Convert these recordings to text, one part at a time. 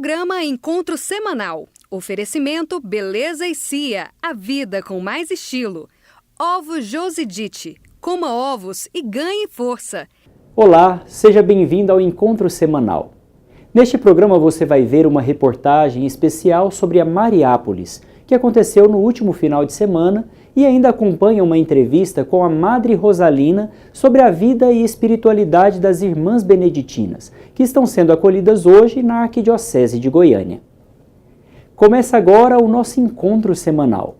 Programa Encontro Semanal. Oferecimento Beleza e Cia, a vida com mais estilo. Ovos Josidite. Coma ovos e ganhe força. Olá, seja bem-vindo ao Encontro Semanal. Neste programa você vai ver uma reportagem especial sobre a Mariápolis, que aconteceu no último final de semana, e ainda acompanha uma entrevista com a Madre Rosalina sobre a vida e espiritualidade das Irmãs Beneditinas, que estão sendo acolhidas hoje na Arquidiocese de Goiânia. Começa agora o nosso encontro semanal.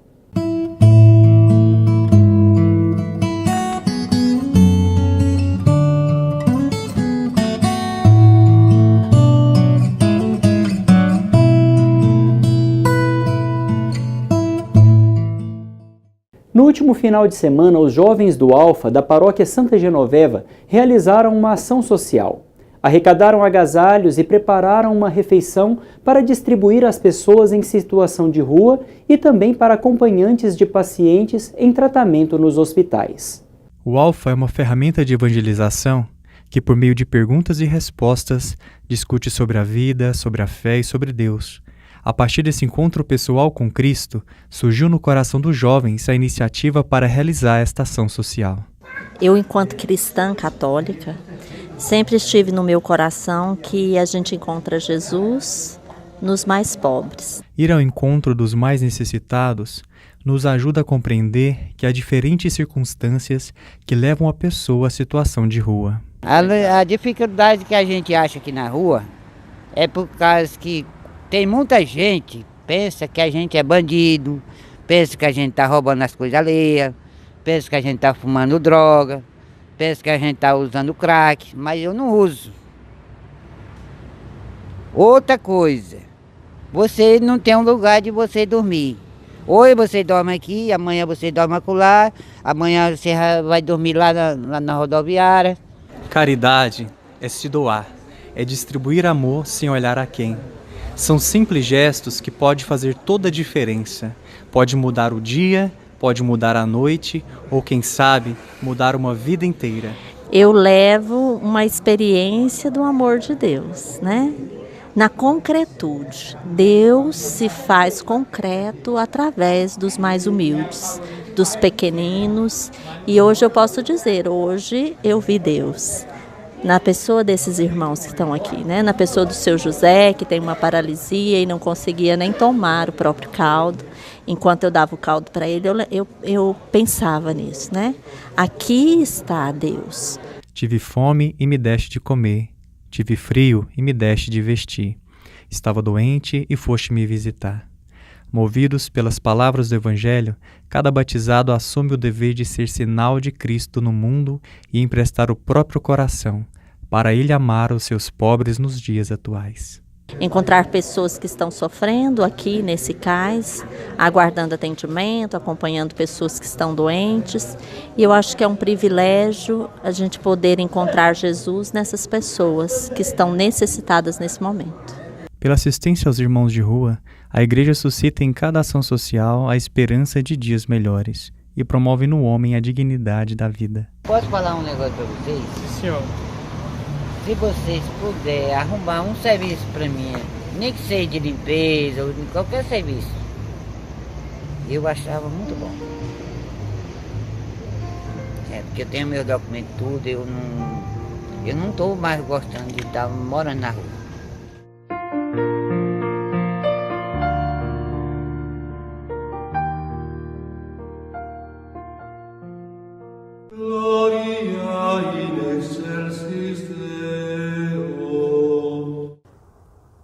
No último final de semana, os jovens do Alfa, da paróquia Santa Genoveva, realizaram uma ação social. Arrecadaram agasalhos e prepararam uma refeição para distribuir às pessoas em situação de rua e também para acompanhantes de pacientes em tratamento nos hospitais. O Alfa é uma ferramenta de evangelização que, por meio de perguntas e respostas, discute sobre a vida, sobre a fé e sobre Deus. A partir desse encontro pessoal com Cristo, surgiu no coração dos jovens a iniciativa para realizar esta ação social. Eu, enquanto cristã católica, sempre estive no meu coração que a gente encontra Jesus nos mais pobres. Ir ao encontro dos mais necessitados nos ajuda a compreender que há diferentes circunstâncias que levam a pessoa à situação de rua. A dificuldade que a gente acha aqui na rua é por causa que tem muita gente pensa que a gente é bandido, pensa que a gente está roubando as coisas alheias, pensa que a gente está fumando droga, pensa que a gente está usando crack, mas eu não uso. Outra coisa, você não tem um lugar de você dormir. Hoje você dorme aqui, amanhã você dorme acolá, amanhã você vai dormir lá na rodoviária. Caridade é se doar, é distribuir amor sem olhar a quem. São simples gestos que podem fazer toda a diferença. Pode mudar o dia, pode mudar a noite, ou quem sabe, mudar uma vida inteira. Eu levo uma experiência do amor de Deus, né? Na concretude. Deus se faz concreto através dos mais humildes, dos pequeninos. E hoje eu posso dizer, hoje eu vi Deus. Na pessoa desses irmãos que estão aqui, né? Na pessoa do seu José, que tem uma paralisia e não conseguia nem tomar o próprio caldo. Enquanto eu dava o caldo para ele, eu pensava nisso, né? Aqui está Deus. Tive fome e me deste de comer. Tive frio e me deste de vestir. Estava doente e foste me visitar. Movidos pelas palavras do Evangelho, cada batizado assume o dever de ser sinal de Cristo no mundo e emprestar o próprio coração, para ele amar os seus pobres nos dias atuais. Encontrar pessoas que estão sofrendo aqui nesse cais, aguardando atendimento, acompanhando pessoas que estão doentes. E eu acho que é um privilégio a gente poder encontrar Jesus nessas pessoas que estão necessitadas nesse momento. Pela assistência aos irmãos de rua, a Igreja suscita em cada ação social a esperança de dias melhores e promove no homem a dignidade da vida. Posso falar um negócio para vocês? Senhor. Se vocês puderem arrumar um serviço para mim, nem que seja de limpeza ou de qualquer serviço, eu achava muito bom. Porque eu tenho meu documento tudo, eu não estou mais gostando de estar morando na rua.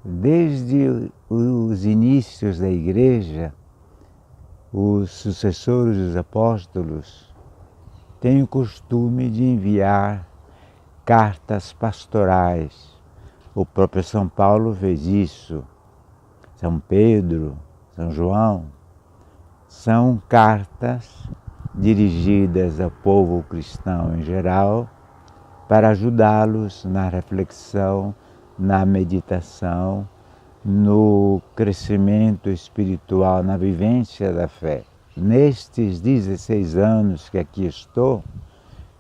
Desde os inícios da Igreja, os sucessores dos apóstolos têm o costume de enviar cartas pastorais. O próprio São Paulo fez isso, São Pedro, São João. São cartas dirigidas ao povo cristão em geral para ajudá-los na reflexão, na meditação, no crescimento espiritual, na vivência da fé. Nestes 16 anos que aqui estou,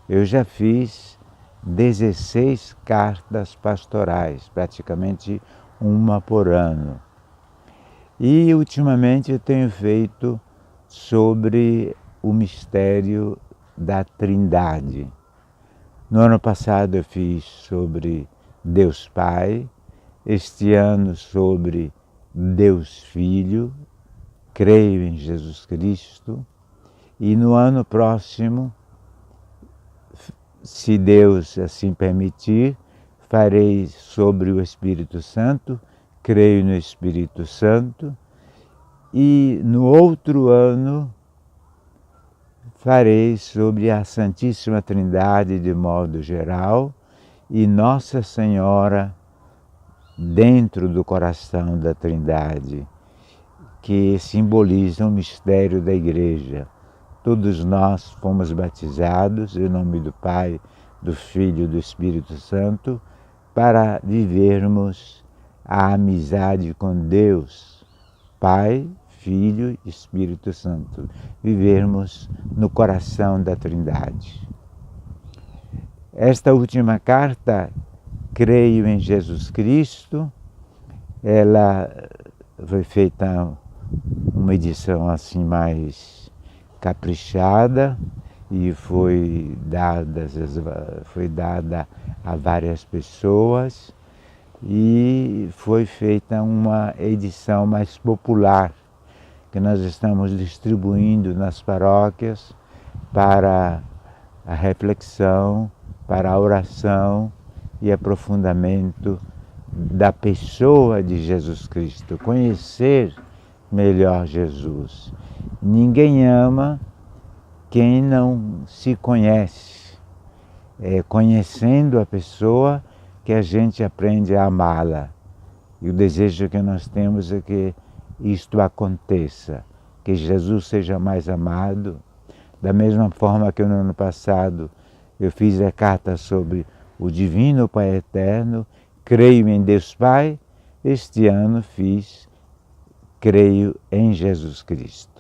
eu já fiz 16 cartas pastorais, praticamente uma por ano. E ultimamente eu tenho feito sobre o mistério da Trindade. No ano passado eu fiz sobre Deus Pai, este ano sobre Deus Filho, creio em Jesus Cristo, e no ano próximo, se Deus assim permitir, farei sobre o Espírito Santo, creio no Espírito Santo, e no outro ano farei sobre a Santíssima Trindade de modo geral e Nossa Senhora dentro do coração da Trindade, que simboliza o mistério da Igreja. Todos nós fomos batizados em nome do Pai, do Filho e do Espírito Santo para vivermos a amizade com Deus, Pai, Filho e Espírito Santo, vivermos no coração da Trindade. Esta última carta, creio em Jesus Cristo, ela foi feita uma edição assim mais caprichada e foi dada a várias pessoas e foi feita uma edição mais popular que nós estamos distribuindo nas paróquias para a reflexão, para a oração e aprofundamento da pessoa de Jesus Cristo, conhecer melhor Jesus. Ninguém ama quem não se conhece. É conhecendo a pessoa que a gente aprende a amá-la. E o desejo que nós temos é que isto aconteça, que Jesus seja mais amado. Da mesma forma que no ano passado eu fiz a carta sobre o Divino Pai Eterno, creio em Deus Pai, este ano fiz, creio em Jesus Cristo.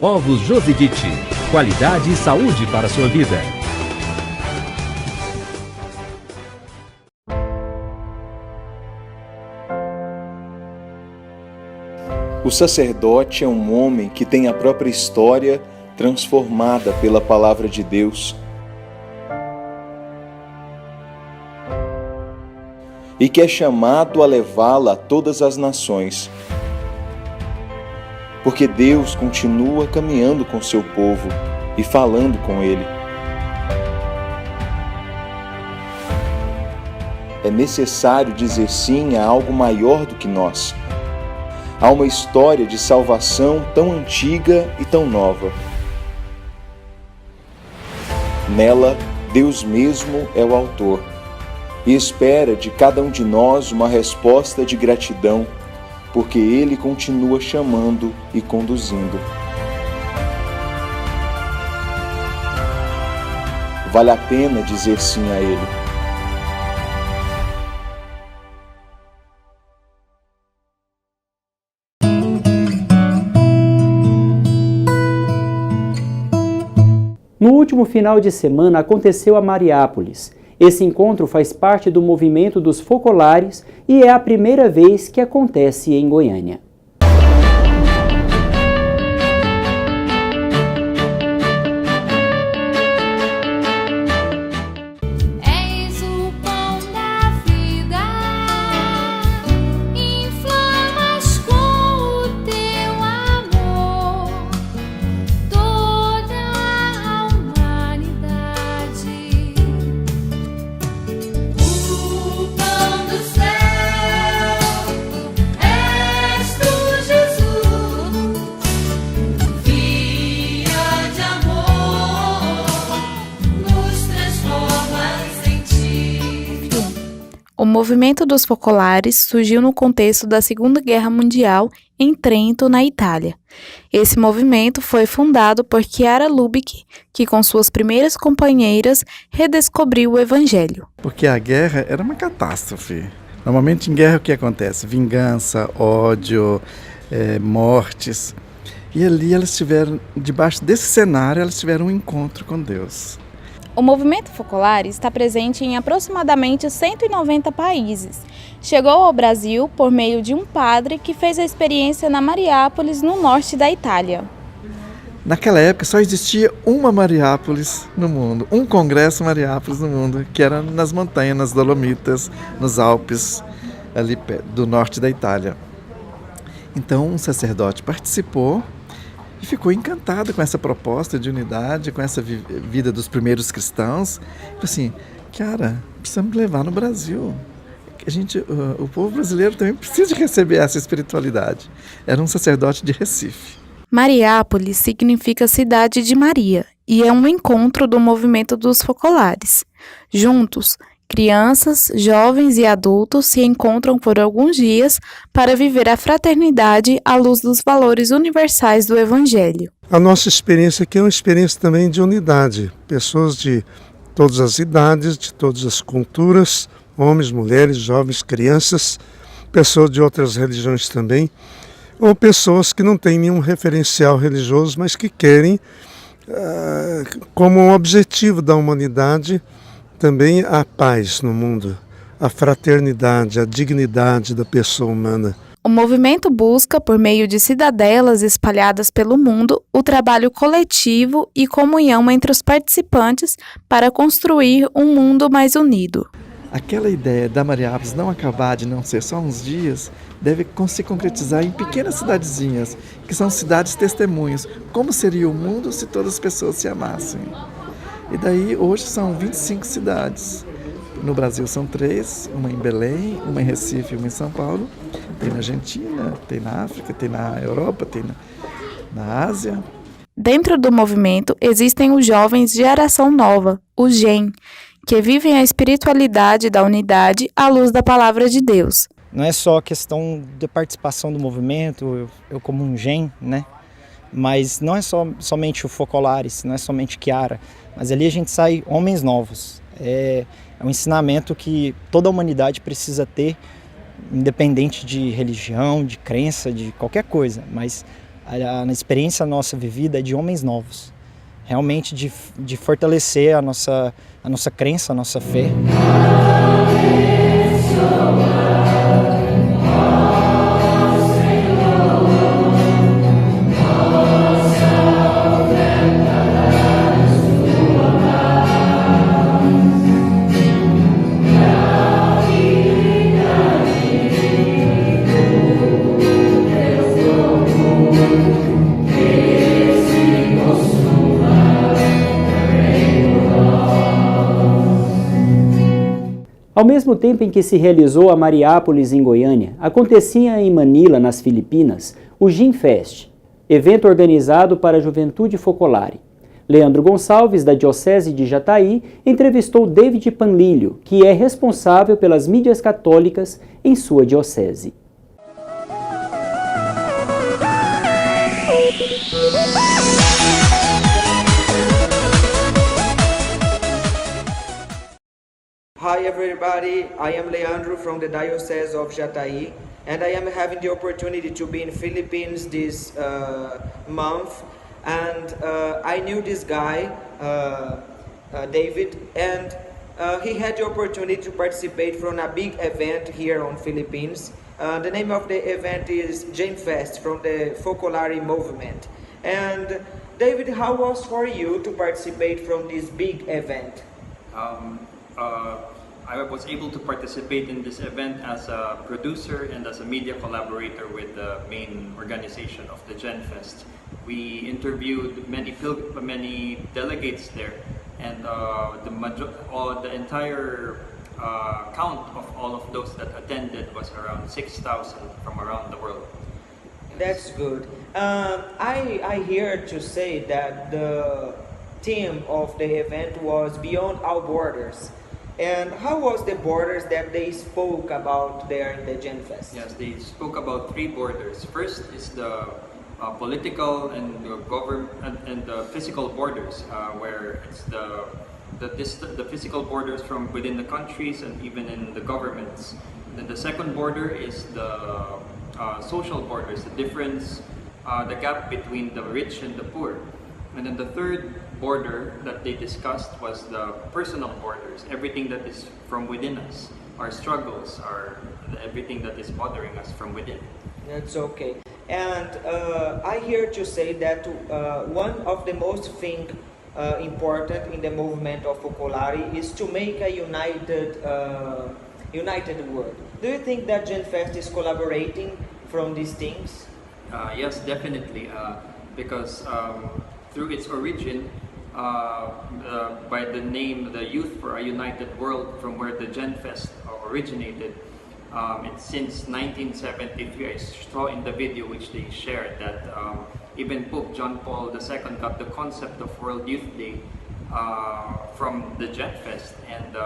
Ovos Josidite, qualidade e saúde para a sua vida. O sacerdote é um homem que tem a própria história transformada pela palavra de Deus e que é chamado a levá-la a todas as nações. Porque Deus continua caminhando com seu povo e falando com ele. É necessário dizer sim a algo maior do que nós. Há uma história de salvação tão antiga e tão nova. Nela, Deus mesmo é o autor e espera de cada um de nós uma resposta de gratidão, porque Ele continua chamando e conduzindo. Vale a pena dizer sim a Ele. No último final de semana aconteceu a Mariápolis. Esse encontro faz parte do movimento dos focolares e é a primeira vez que acontece em Goiânia. O pão do céu és tu. movimento dos focolares surgiu no contexto da Segunda Guerra Mundial em Trento, na Itália. Esse movimento foi fundado por Chiara Lubich, que com suas primeiras companheiras redescobriu o Evangelho. Porque a guerra era uma catástrofe. Normalmente em guerra o que acontece? Vingança, ódio, mortes. E ali elas tiveram, debaixo desse cenário, elas tiveram um encontro com Deus. O movimento Focolare está presente em aproximadamente 190 países. Chegou ao Brasil por meio de um padre que fez a experiência na Mariápolis, no norte da Itália. Naquela época só existia uma Mariápolis no mundo, um congresso Mariápolis no mundo, que era nas montanhas, nas Dolomitas, nos Alpes, ali do norte da Itália. Então um sacerdote participou e ficou encantado com essa proposta de unidade, com essa vida dos primeiros cristãos. Falei assim, cara, precisamos levar no Brasil. O povo brasileiro também precisa de receber essa espiritualidade. Era um sacerdote de Recife. Mariápolis significa cidade de Maria e é um encontro do movimento dos focolares. Juntos, crianças, jovens e adultos se encontram por alguns dias para viver a fraternidade à luz dos valores universais do Evangelho. A nossa experiência aqui é uma experiência também de unidade. Pessoas de todas as idades, de todas as culturas, homens, mulheres, jovens, crianças, pessoas de outras religiões também, ou pessoas que não têm nenhum referencial religioso, mas que querem, como um objetivo da humanidade, também a paz no mundo, a fraternidade, a dignidade da pessoa humana. O movimento busca, por meio de cidadelas espalhadas pelo mundo, o trabalho coletivo e comunhão entre os participantes para construir um mundo mais unido. Aquela ideia da Mariápolis não acabar, de não ser só uns dias, deve se concretizar em pequenas cidadezinhas, que são cidades testemunhas. Como seria o mundo se todas as pessoas se amassem? E daí, hoje são 25 cidades. No Brasil são 3, uma em Belém, uma em Recife e uma em São Paulo. Tem na Argentina, tem na África, tem na Europa, tem na Ásia. Dentro do movimento existem os jovens Geração Nova, o GEM, que vivem a espiritualidade da unidade à luz da Palavra de Deus. Não é só questão de participação do movimento, eu como um GEM, né? Mas não é somente o Focolares, não é somente Chiara, mas ali a gente sai homens novos. É um ensinamento que toda a humanidade precisa ter, independente de religião, de crença, de qualquer coisa, mas a experiência nossa vivida é de homens novos, realmente de fortalecer a nossa crença, a nossa fé. Ao mesmo tempo em que se realizou a Mariápolis em Goiânia, acontecia em Manila, nas Filipinas, o Gin Fest, evento organizado para a juventude focolare. Leandro Gonçalves, da Diocese de Jataí, entrevistou David Panlilho, que é responsável pelas mídias católicas em sua diocese. Hi everybody, I am Leandro from the Diocese of Jataí, and I am having the opportunity to be in Philippines this month, and I knew this guy, David, and he had the opportunity to participate from a big event here on Philippines. The name of the event is Jam Fest from the Focolare movement. And David, how was for you to participate from this big event? I was able to participate in this event as a producer and as a media collaborator with the main organization of the GenFest. We interviewed many delegates there, and the entire count of all of those that attended was around 6,000 from around the world. That's good. I hear to say that the theme of the event was Beyond Our Borders. And how was the borders that they spoke about there in the GenFest? Yes, they spoke about 3 borders. First is the political and the physical borders, where it's the physical borders from within the countries and even in the governments. Then the second border is the social borders, the difference, the gap between the rich and the poor. And then the third border that they discussed was the personal borders, everything that is from within us, our struggles, everything that is bothering us from within. That's okay. And I hear you say that one of the most thing important in the movement of Focolare is to make a united world. Do you think that GenFest is collaborating from these things? Yes, definitely. Because through its origin, by the name the Youth for a United World, from where the GenFest originated, it's since 1973. I saw in the video which they shared that even Pope John Paul II got the concept of World Youth Day from the GenFest, and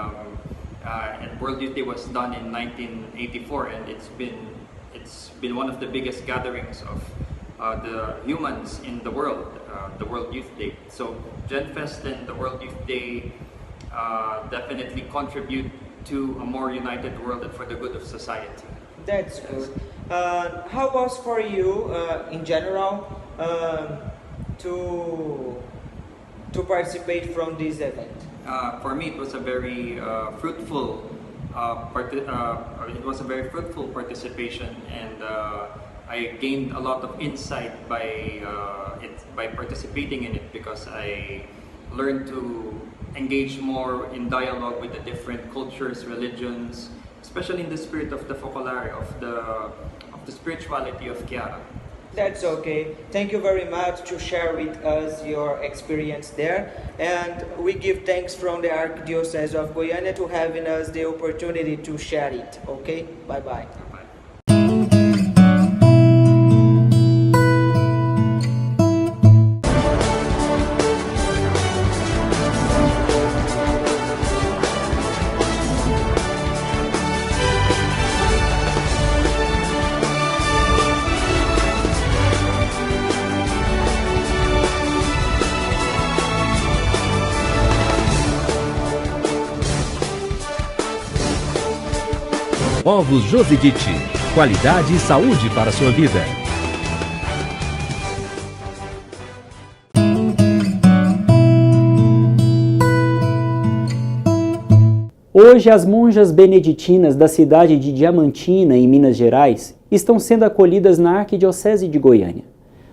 World Youth Day was done in 1984, and it's been one of the biggest gatherings of the humans in the world, the World Youth Day. So GenFest and the World Youth Day definitely contribute to a more united world and for the good of society. That's good. How was for you in general to participate from this event? For me, it was a very fruitful participation, and I gained a lot of insight by participating in it, because I learned to engage more in dialogue with the different cultures, religions, especially in the spirit of the Focolare, of the spirituality of Chiara. That's okay. Thank you very much to share with us your experience there, and we give thanks from the Archdiocese of Goiânia to having us the opportunity to share it. Okay, bye bye. Ovos Josidite. Qualidade e saúde para a sua vida. Hoje, as monjas beneditinas da cidade de Diamantina, em Minas Gerais, estão sendo acolhidas na Arquidiocese de Goiânia.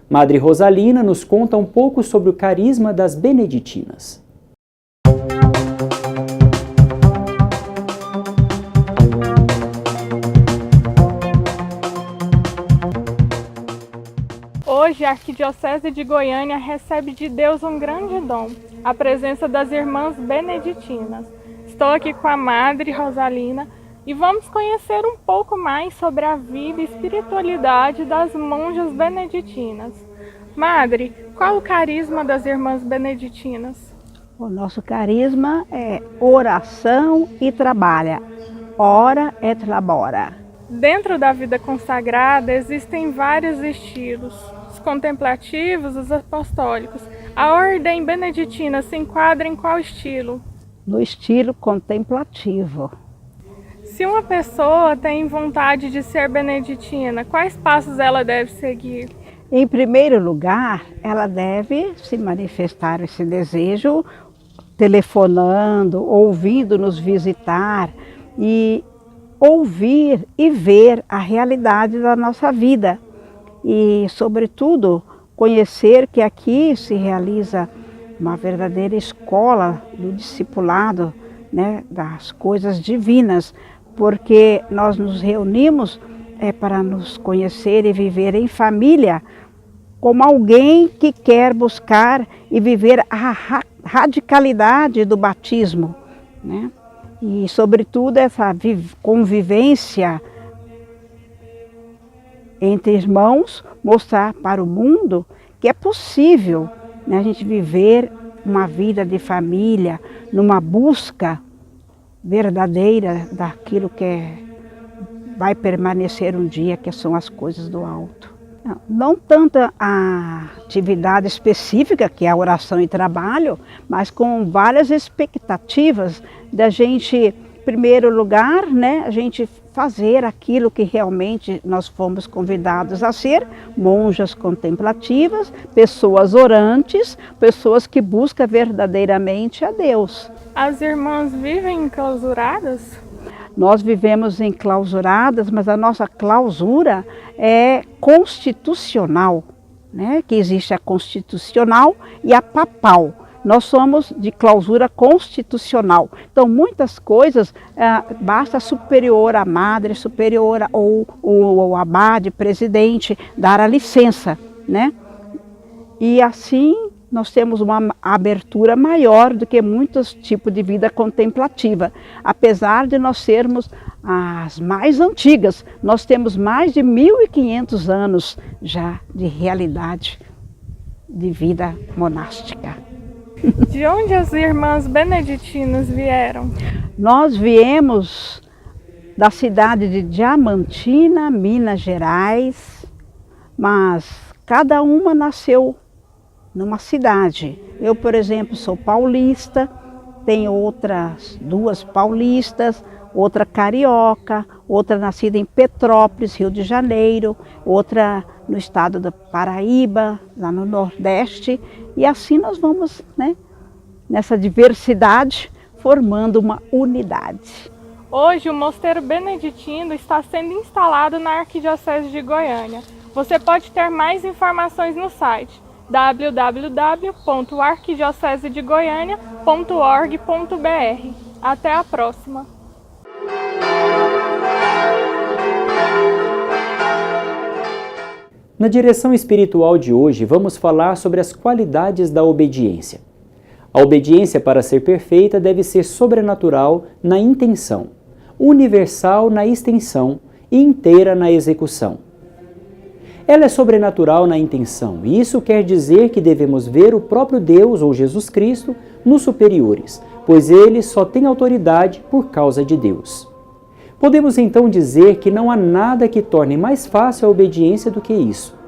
Madre Rosalina nos conta um pouco sobre o carisma das beneditinas. Hoje, a Arquidiocese de Goiânia recebe de Deus um grande dom, a presença das irmãs beneditinas. Estou aqui com a Madre Rosalina e vamos conhecer um pouco mais sobre a vida e espiritualidade das monjas beneditinas. Madre, qual o carisma das irmãs beneditinas? O nosso carisma é oração e trabalha. Ora et labora. Dentro da vida consagrada existem vários estilos, os contemplativos, os apostólicos. A ordem beneditina se enquadra em qual estilo? No estilo contemplativo. Se uma pessoa tem vontade de ser beneditina, quais passos ela deve seguir? Em primeiro lugar, ela deve se manifestar esse desejo telefonando, ouvindo nos visitar e ouvir e ver a realidade da nossa vida e, sobretudo, conhecer que aqui se realiza uma verdadeira escola do discipulado, né, das coisas divinas, porque nós nos reunimos para nos conhecer e viver em família como alguém que quer buscar e viver a radicalidade do batismo, né? E, sobretudo, essa convivência entre irmãos, mostrar para o mundo que é possível, né, a gente viver uma vida de família, numa busca verdadeira daquilo que vai permanecer um dia, que são as coisas do alto. Não tanto a atividade específica, que é a oração e trabalho, mas com várias expectativas da gente, em primeiro lugar, né, a gente fazer aquilo que realmente nós fomos convidados a ser, monjas contemplativas, pessoas orantes, pessoas que buscam verdadeiramente a Deus. As irmãs vivem enclausuradas? Nós vivemos enclausuradas, mas a nossa clausura é constitucional, né? Que existe a constitucional e a papal. Nós somos de clausura constitucional. Então, muitas coisas, basta a superior, a madre superiora ou o abade, presidente, dar a licença, né? E assim nós temos uma abertura maior do que muitos tipos de vida contemplativa. Apesar de nós sermos as mais antigas, nós temos mais de 1.500 anos já de realidade de vida monástica. De onde as irmãs beneditinas vieram? Nós viemos da cidade de Diamantina, Minas Gerais, mas cada uma nasceu numa cidade. Eu, por exemplo, sou paulista, tenho outras 2 paulistas, outra carioca, outra nascida em Petrópolis, Rio de Janeiro, outra no estado da Paraíba, lá no Nordeste, e assim nós vamos, né, nessa diversidade, formando uma unidade. Hoje o Mosteiro Beneditino está sendo instalado na Arquidiocese de Goiânia. Você pode ter mais informações no site www.arquidiocesedegoiania.org.br. Até a próxima! Na direção espiritual de hoje, vamos falar sobre as qualidades da obediência. A obediência, para ser perfeita, deve ser sobrenatural na intenção, universal na extensão e inteira na execução. Ela é sobrenatural na intenção, e isso quer dizer que devemos ver o próprio Deus ou Jesus Cristo nos superiores, pois eles só têm autoridade por causa de Deus. Podemos então dizer que não há nada que torne mais fácil a obediência do que isso.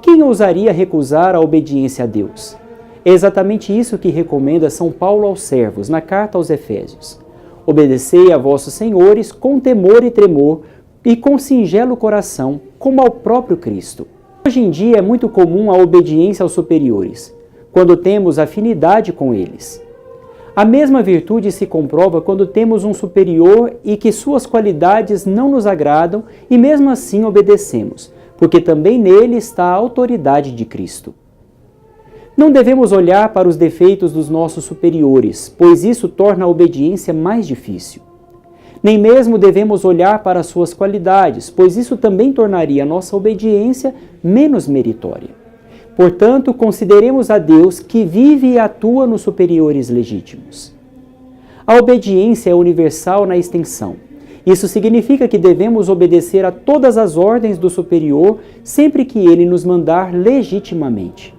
Quem ousaria recusar a obediência a Deus? É exatamente isso que recomenda São Paulo aos servos, na carta aos Efésios. Obedecei a vossos senhores com temor e tremor e com singelo coração, como ao próprio Cristo. Hoje em dia é muito comum a obediência aos superiores, quando temos afinidade com eles. A mesma virtude se comprova quando temos um superior e que suas qualidades não nos agradam e mesmo assim obedecemos, porque também nele está a autoridade de Cristo. Não devemos olhar para os defeitos dos nossos superiores, pois isso torna a obediência mais difícil. Nem mesmo devemos olhar para suas qualidades, pois isso também tornaria a nossa obediência menos meritória. Portanto, consideremos a Deus que vive e atua nos superiores legítimos. A obediência é universal na extensão. Isso significa que devemos obedecer a todas as ordens do superior sempre que ele nos mandar legitimamente.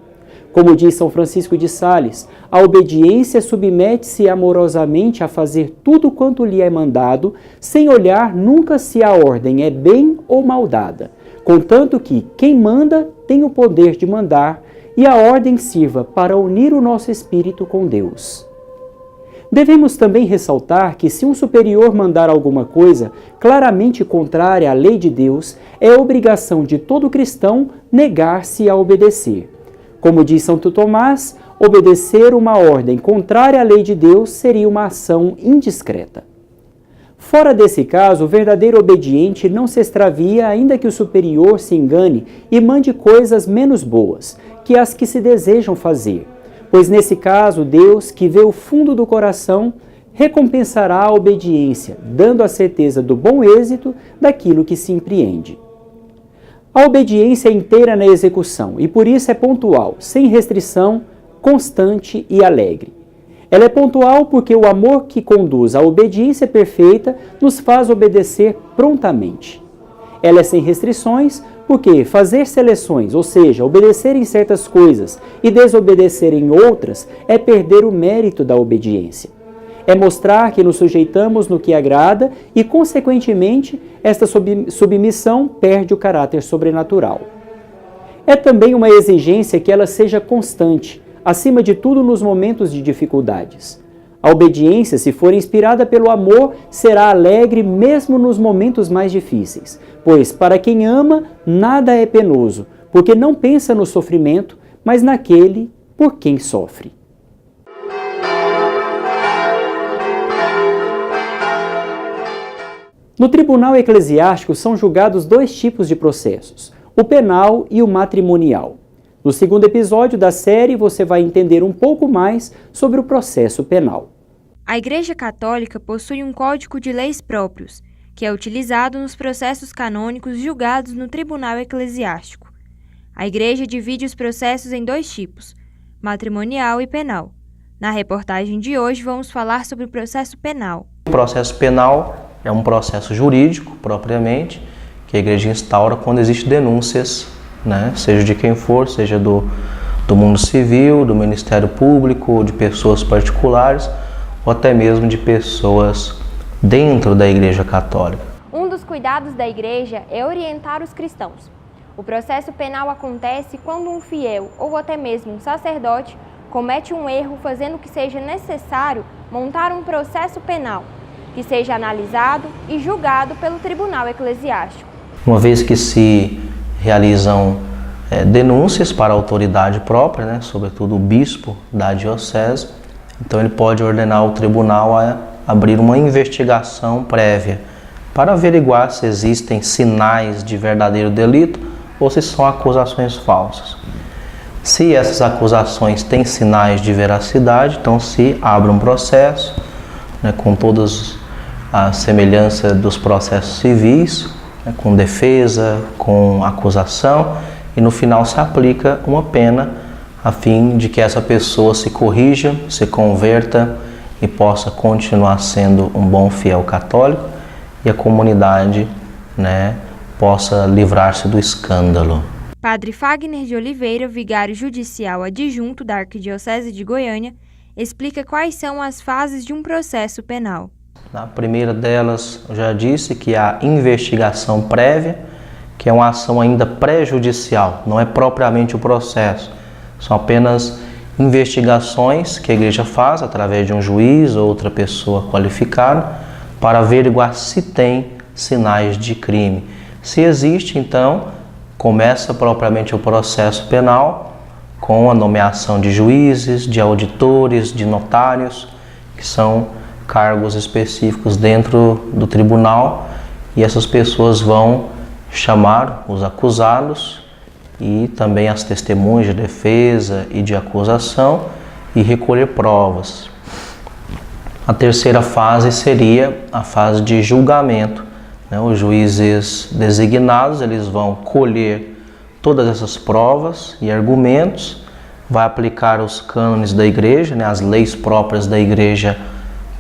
Como diz São Francisco de Sales, a obediência submete-se amorosamente a fazer tudo quanto lhe é mandado, sem olhar nunca se a ordem é bem ou mal dada, contanto que quem manda tem o poder de mandar e a ordem sirva para unir o nosso espírito com Deus. Devemos também ressaltar que se um superior mandar alguma coisa claramente contrária à lei de Deus, é obrigação de todo cristão negar-se a obedecer. Como diz Santo Tomás, obedecer uma ordem contrária à lei de Deus seria uma ação indiscreta. Fora desse caso, o verdadeiro obediente não se extravia ainda que o superior se engane e mande coisas menos boas que as que se desejam fazer, pois nesse caso Deus, que vê o fundo do coração, recompensará a obediência, dando a certeza do bom êxito daquilo que se empreende. A obediência é inteira na execução e por isso é pontual, sem restrição, constante e alegre. Ela é pontual porque o amor que conduz à obediência perfeita nos faz obedecer prontamente. Ela é sem restrições porque fazer seleções, ou seja, obedecer em certas coisas e desobedecer em outras, é perder o mérito da obediência. É mostrar que nos sujeitamos no que agrada e, consequentemente, esta submissão perde o caráter sobrenatural. É também uma exigência que ela seja constante, acima de tudo nos momentos de dificuldades. A obediência, se for inspirada pelo amor, será alegre mesmo nos momentos mais difíceis, pois para quem ama, nada é penoso, porque não pensa no sofrimento, mas naquele por quem sofre. No tribunal eclesiástico são julgados 2 tipos de processos, o penal e o matrimonial. No segundo episódio da série, você vai entender um pouco mais sobre o processo penal. A Igreja Católica possui um código de leis próprios, que é utilizado nos processos canônicos julgados no tribunal eclesiástico. A Igreja divide os processos em 2 tipos, matrimonial e penal. Na reportagem de hoje, vamos falar sobre o processo penal. O processo penal é um processo jurídico, propriamente, que a Igreja instaura quando existem denúncias, seja de quem for, seja do mundo civil, do Ministério Público, de pessoas particulares, ou até mesmo de pessoas dentro da Igreja Católica. Um dos cuidados da Igreja é orientar os cristãos. O processo penal acontece quando um fiel ou até mesmo um sacerdote comete um erro, fazendo que seja necessário montar um processo penal, que seja analisado e julgado pelo tribunal eclesiástico. Uma vez que se realizam denúncias para a autoridade própria, sobretudo o bispo da diocese, então ele pode ordenar ao tribunal a abrir uma investigação prévia para averiguar se existem sinais de verdadeiro delito ou se são acusações falsas. Se essas acusações têm sinais de veracidade, então se abre um processo, com todas as semelhanças dos processos civis, com defesa, com acusação, e no final se aplica uma pena a fim de que essa pessoa se corrija, se converta e possa continuar sendo um bom fiel católico e a comunidade possa livrar-se do escândalo. Padre Fagner de Oliveira, vigário judicial adjunto da Arquidiocese de Goiânia, explica quais são as fases de um processo penal. A primeira delas, eu já disse, que é a investigação prévia, que é uma ação ainda pré-judicial, não é propriamente o processo. São apenas investigações que a Igreja faz através de um juiz ou outra pessoa qualificada para averiguar se tem sinais de crime. Se existe, então, começa propriamente o processo penal com a nomeação de juízes, de auditores, de notários, que são cargos específicos dentro do tribunal, e essas pessoas vão chamar os acusados e também as testemunhas de defesa e de acusação e recolher provas. A terceira fase seria a fase de julgamento. Os juízes designados, eles vão colher todas essas provas e argumentos, vai aplicar os cânones da Igreja, as leis próprias da Igreja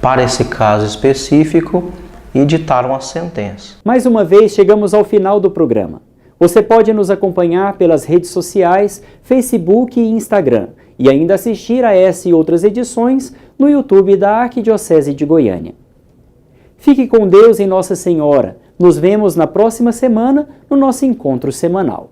para esse caso específico e ditar uma sentença. Mais uma vez, chegamos ao final do programa. Você pode nos acompanhar pelas redes sociais, Facebook e Instagram, e ainda assistir a essa e outras edições no YouTube da Arquidiocese de Goiânia. Fique com Deus em Nossa Senhora. Nos vemos na próxima semana no nosso encontro semanal.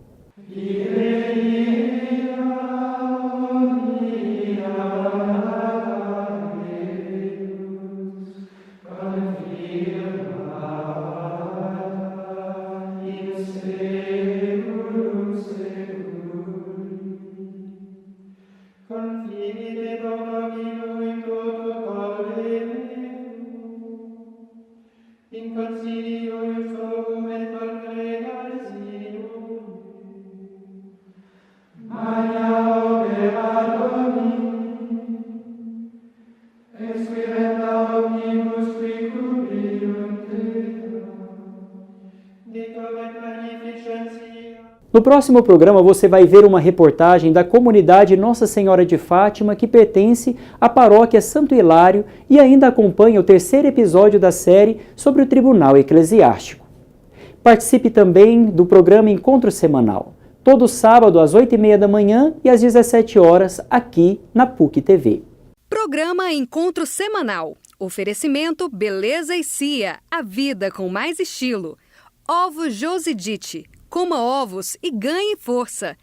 In consiglio io fovum et parcere alzino. Magna opera Domini, exquirenta omnibus qui cubriunt terra, dicovet magnificentia. No próximo programa você vai ver uma reportagem da comunidade Nossa Senhora de Fátima que pertence à paróquia Santo Hilário e ainda acompanha o terceiro episódio da série sobre o Tribunal Eclesiástico. Participe também do programa Encontro Semanal, todo sábado às 8h30 da manhã e às 17 horas aqui na PUC TV. Programa Encontro Semanal. Oferecimento Beleza e Cia, a vida com mais estilo. Ovos Josidite, coma ovos e ganhe força.